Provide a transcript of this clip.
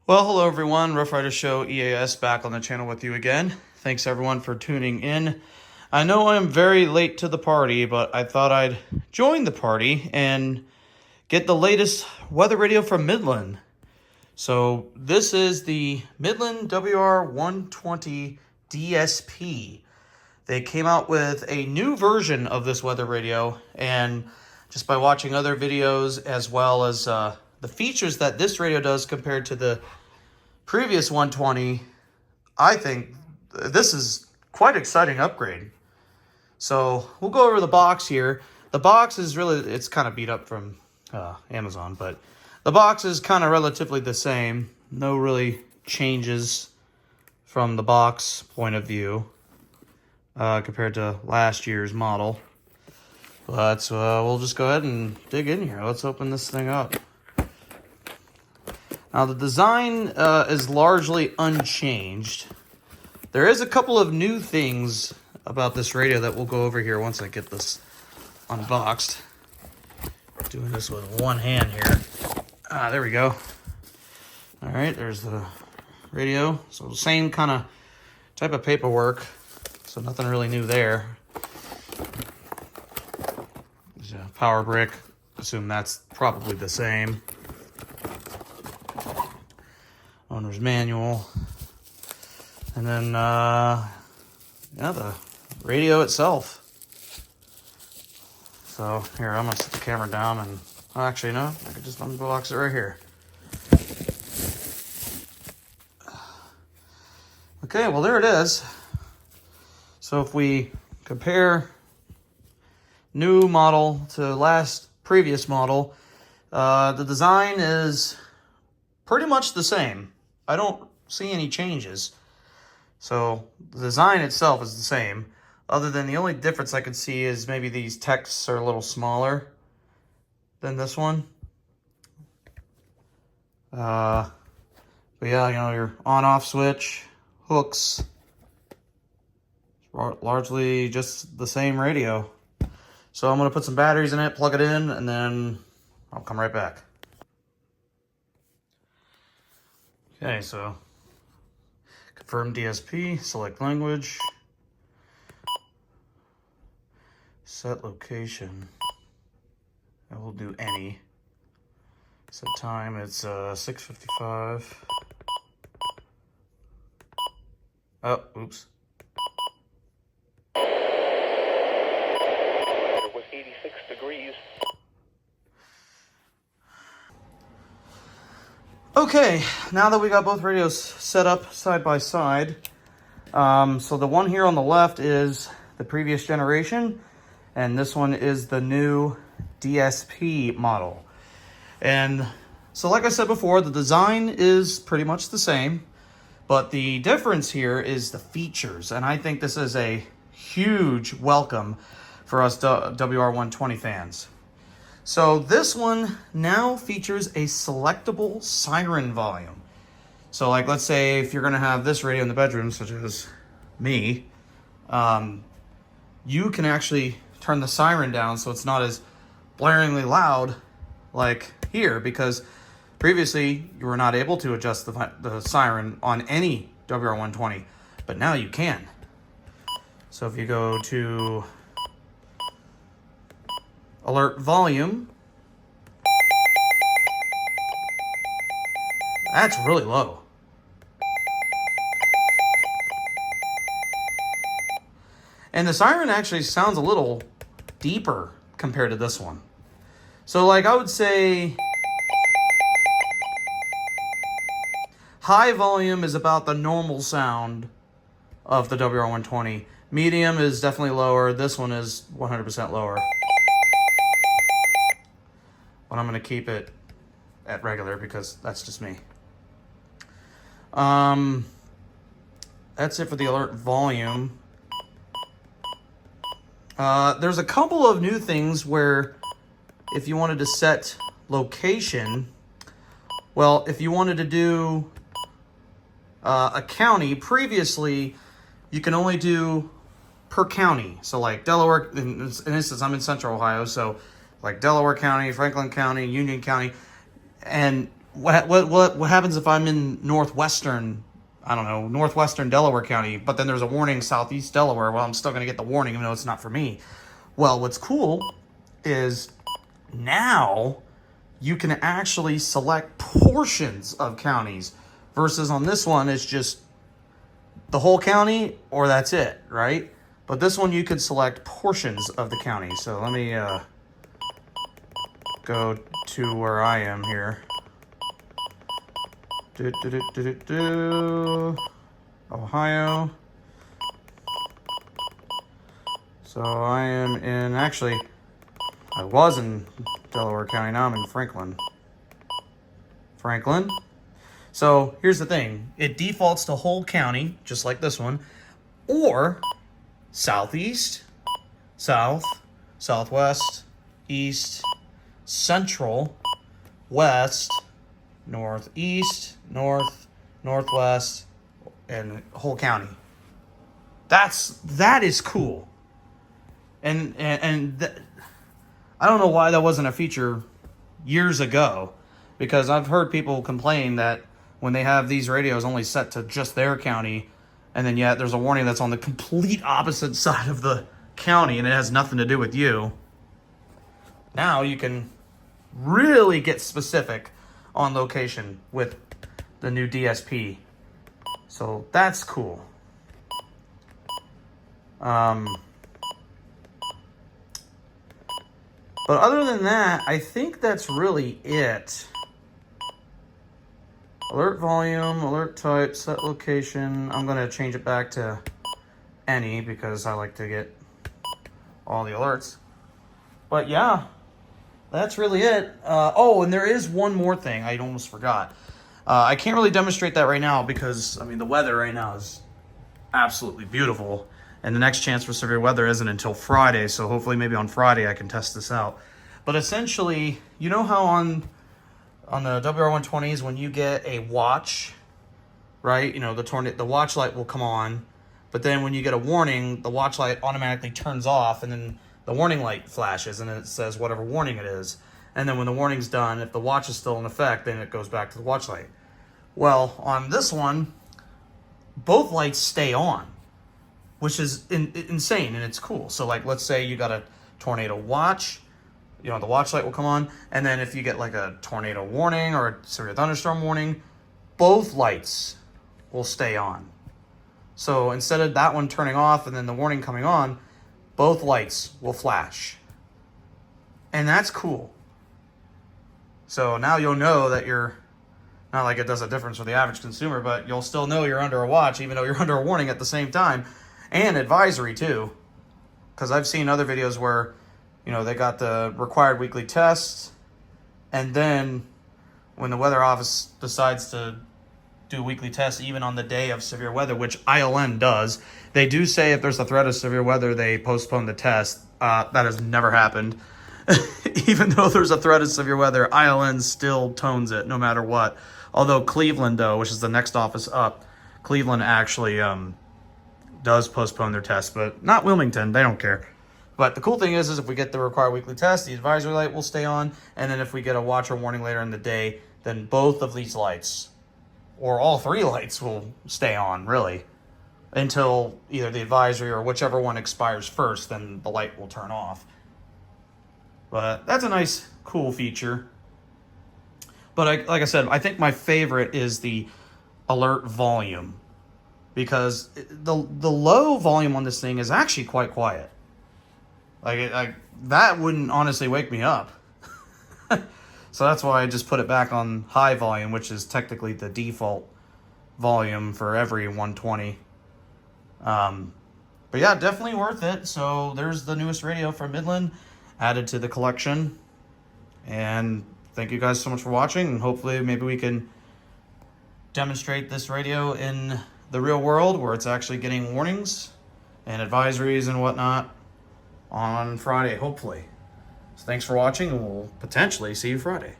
Well, hello everyone, Rough Rider Show EAS back on the channel with you again. Thanks everyone for tuning in. I know I'm very late to the party, but I thought I'd join the party and get the latest weather radio from Midland. So this is the Midland WR120 DSP. They came out with a new version of this weather radio, and just by watching other videos as well as the features that this radio does compared to the previous 120, I think this is quite an exciting upgrade. So we'll go over the box here. The box is really, it's kind of beat up from Amazon, but the box is kind of relatively the same. No really changes from the box point of view compared to last year's model. But we'll just go ahead and dig in here. Let's open this thing up. Now the design is largely unchanged. There is a couple of new things about this radio that we'll go over here once I get this unboxed. Doing this with one hand here. There we go. All right, there's the radio. So same kind of type of paperwork. So nothing really new there. There's a power brick. Assume that's probably the same. Owner's manual. And then, yeah, the radio itself. So here, I'm gonna set the camera down and, actually, no, I could just unbox it right here. Okay, well, there it is. So if we compare new model to previous model, the design is pretty much the same. I don't see any changes. So the design itself is the same, other than the only difference I could see is maybe these texts are a little smaller than this one. But yeah, you know, your on-off switch, hooks, largely just the same radio. So I'm gonna put some batteries in it, plug it in, and then I'll come right back. Okay, so confirm DSP, select language, set location. I will do any. Set time, it's 6:55. Oh, oops. It was 86 degrees. Okay, now that we got both radios set up side by side, so the one here on the left is the previous generation, and this one is the new DSP model. And so like I said before, the design is pretty much the same, but the difference here is the features, and I think this is a huge welcome for us WR120 fans. So this one now features a selectable siren volume. So like, let's say if you're gonna have this radio in the bedroom, such as me, you can actually turn the siren down so it's not as blaringly loud like here, because previously you were not able to adjust the siren on any WR120, but now you can. So if you go to alert volume, that's really low. And the siren actually sounds a little deeper compared to this one. So like, I would say high volume is about the normal sound of the WR120. Medium is definitely lower. This one is 100% lower. But I'm going to keep it at regular because that's just me. That's it for the alert volume. There's a couple of new things where if you wanted to set location, well, if you wanted to do a county, previously you can only do per county. So like Delaware, in instance, I'm in Central Ohio, so like Delaware County, Franklin County, Union County, and what happens if I'm in northwestern Delaware County, but then there's a warning southeast Delaware? Well, I'm still going to get the warning, even though it's not for me. Well, what's cool is now you can actually select portions of counties, versus on this one, it's just the whole county or that's it, right? But this one, you could select portions of the county. So let me go to where I am here. Ohio. So I am in, actually, I was in Delaware County, now I'm in Franklin. So here's the thing. It defaults to whole county, just like this one, or southeast, south, southwest, east, central, west, northeast, north, northwest, and whole county. That is cool. And I don't know why that wasn't a feature years ago, because I've heard people complain that when they have these radios only set to just their county, and then yet there's a warning that's on the complete opposite side of the county and it has nothing to do with you. Now you can really get specific on location with the new DSP. So that's cool. But other than that, I think that's really it. Alert volume, alert type, set location. I'm going to change it back to any because I like to get all the alerts. But yeah, that's really it. Oh, and there is one more thing I almost forgot. I can't really demonstrate that right now because, I mean, the weather right now is absolutely beautiful. And the next chance for severe weather isn't until Friday, so hopefully maybe on Friday I can test this out. But essentially, you know how on the WR120s, when you get a watch, right? You know, the watch light will come on, but then when you get a warning, the watch light automatically turns off, and then the warning light flashes, and it says whatever warning it is. And then when the warning's done, if the watch is still in effect, then it goes back to the watch light. Well, on this one, both lights stay on, which is insane, and it's cool. So, like, let's say you got a tornado watch, you know, the watch light will come on, and then if you get like a tornado warning or a severe thunderstorm warning, both lights will stay on. So instead of that one turning off and then the warning coming on, both lights will flash. And that's cool. So now you'll know that you're, not like it does a difference for the average consumer, but you'll still know you're under a watch even though you're under a warning at the same time. And advisory too. Because I've seen other videos where, you know, they got the required weekly tests, and then when the weather office decides to do weekly tests even on the day of severe weather, which ILN does, they do say if there's a threat of severe weather, they postpone the test. That has never happened. Even though there's a threat of severe weather, ILN still tones it no matter what. Although Cleveland, though, which is the next office up, Cleveland actually does postpone their test, but not Wilmington. They don't care. But the cool thing is if we get the required weekly test, the advisory light will stay on. And then if we get a watch or warning later in the day, then both of these lights, or all three lights, will stay on, really, until either the advisory or whichever one expires first, then the light will turn off. But that's a nice, cool feature. But like I said, I think my favorite is the alert volume, because the low volume on this thing is actually quite quiet. Like that wouldn't honestly wake me up. So that's why I just put it back on high volume, which is technically the default volume for every 120. But yeah, definitely worth it. So there's the newest radio from Midland added to the collection. And thank you guys so much for watching. And hopefully maybe we can demonstrate this radio in the real world where it's actually getting warnings and advisories and whatnot on Friday, hopefully. So thanks for watching, and we'll potentially see you Friday.